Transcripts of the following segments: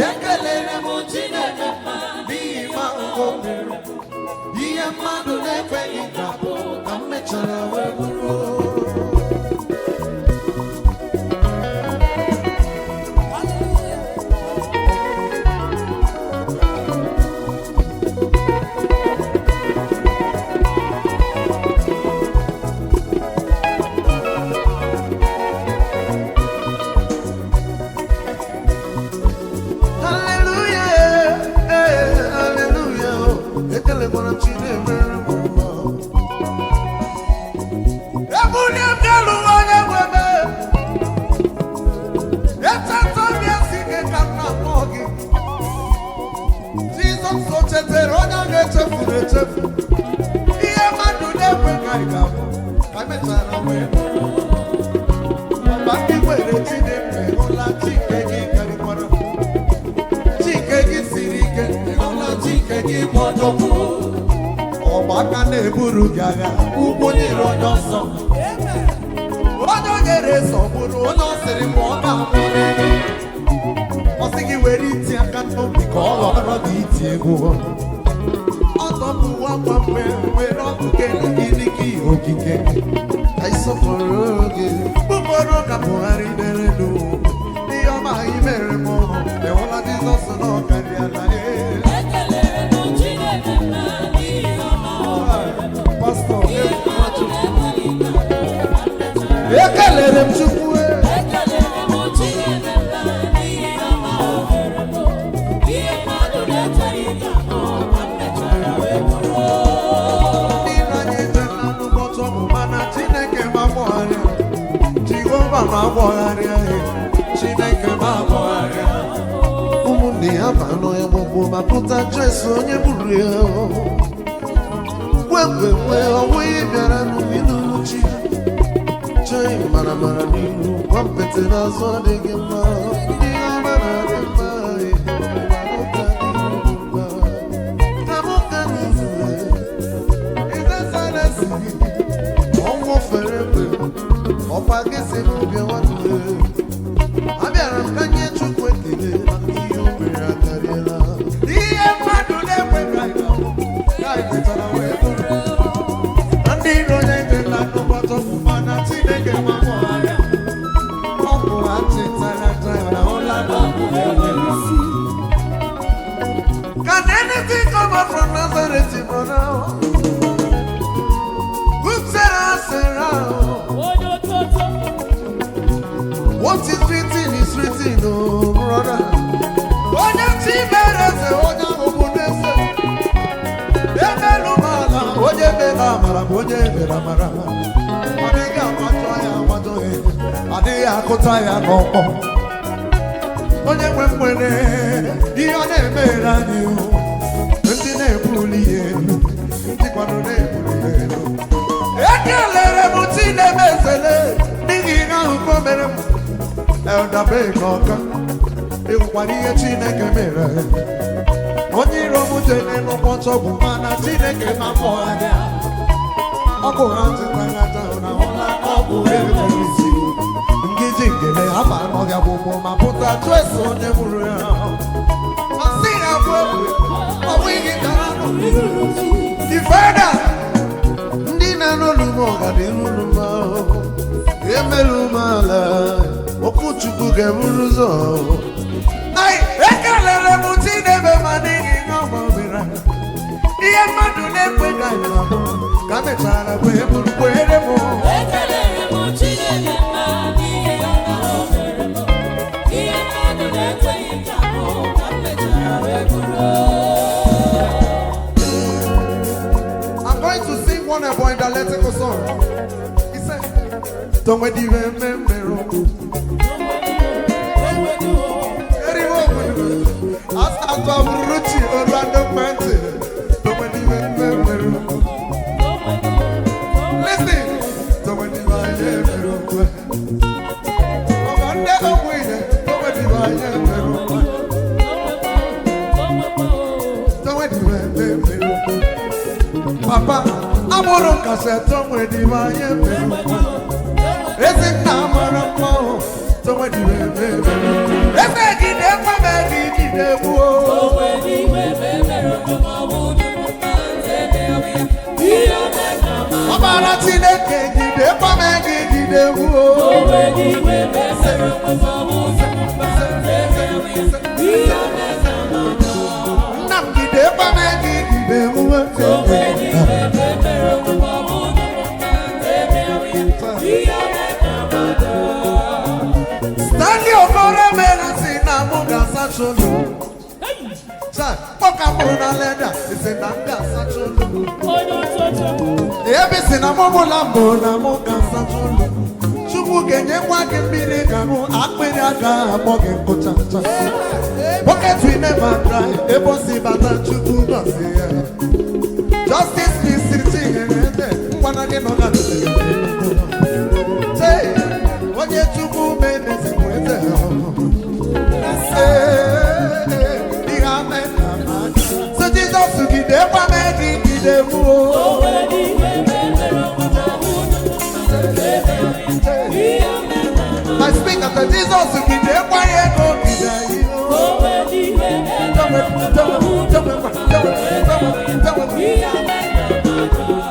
ekelere m Chineke n'ihi ma o mere ihe mmadụ na-ekweghị ka m mechara wee bụrụ. Ihe mmadụ na-ekweghị ka mechara wee ọba ndị nwere Chineke ịhụla Chike gị karịkwara Chike gị siri ike ịhụla Chike gị gbọdọgbu ọgba aka na-eburu gị agha ụkwụ nyere onye ọsọ onye o nyere sọgburu onye ọ sịrị ma ọ ga-amụrị ọ sị gị were iti aka n'obi ka ọ ghọrọ gị iti egwu ọtọpụwa gbamgbe nwere ọkụke n'ikiriki okike ka ịsọpụrụ oge ụfọdụ ka Buhari mere n'u ihe ọma anyị mere m enwela Jizọs na ọkarịala pastọ ekelere m Chukwu ma gbọgharịa Chineke ma gbọgharịa ụmụnne ya ma nọ ya gbogbo ma pụta Jesu onye gburu ya kwekwe ọnwụghị bịara n'ụlọ chi chee mara n'ihu gwa mpete n'azụ adịghị mma ihe ọma na-adị mma ọnwụ fere mgbe ọkwa gị si n'obi nwanne abịara m ka nye Chukwu ekele maka ihe o mere akarịala ihe mmadụ na-ekweghị ya eketara wee bụrụ ndị iro na-ekela n'ụbọchị mana Chineke ma gbọgharịa ọkụ ha chetara na ụla n'ọkụ enwere isi. Can anything come up from Nazareth, brother? Who said I said what is written is written, oh brother. Onya chimereze, onya obuneze. Emelumala, oye bela mara, oye bela mara. Adiga matoya, matoye. Adiga kotaya koko. Onye mwemwene, iyone mera niyo. Ntine puliye, ntikwano ne puliye. Ekelere mutine mezele, ninginga ukomere. Elda Bekoka, ịhụkwara ihe Chineke mere onye iro m jere n'ụbọchị ọgwụ mana Chineke na-afọ anya ọkụ ha zịtagata na ụla ọgwụ eberisi ngiji ngele ama n'ọgya gbogbo ma pụta Jesu onye gburu ya asị ya bụ ọbụ ihe gara ifeda ndị na-anọlụ m ọganihu n'ụma emelu m ala okwu Chukwu ga-eburu ụzọ ekelere m Chineke ma n'ihi na ọ gbabere ihe mmadụ na-ekweghị anyị abụ ka mechara kwee bụrụ kwere m ekelere m Chineke ma n'ihi na ọ gbabere ihe mmadụ na-ekweghị ka abụ ka mechara kwee bụrụ. I'm going to sing one of our dialectical song. He said, don't wait even remember. Asatọ Ruchi Orlando Mante. Listen. Papa, amoro kaseto mwediwa yeme. Ezina amoro mo, to mwediwe. Eze gide kwa megidi. Chineke gide kwame gide wu. Nam gide kwame gide wu. Stanley Okoro mena sina munga sacholo. Sa poka muna leda sina munga sacholo. Ebi sina mumula muna munga sacholo. Chubu genye kwa kimbiri kamu akpiri aga moge kuchacha. Pocket we never cry. Ebo si bata chubu basi. Justice is sitting in the one again on that. Say, what you chubu mene si mwete. So Jesus to give them one make give them more. I speak after Jesus to give them one go give them.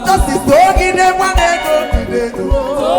Justice to give them one go give them. Oh,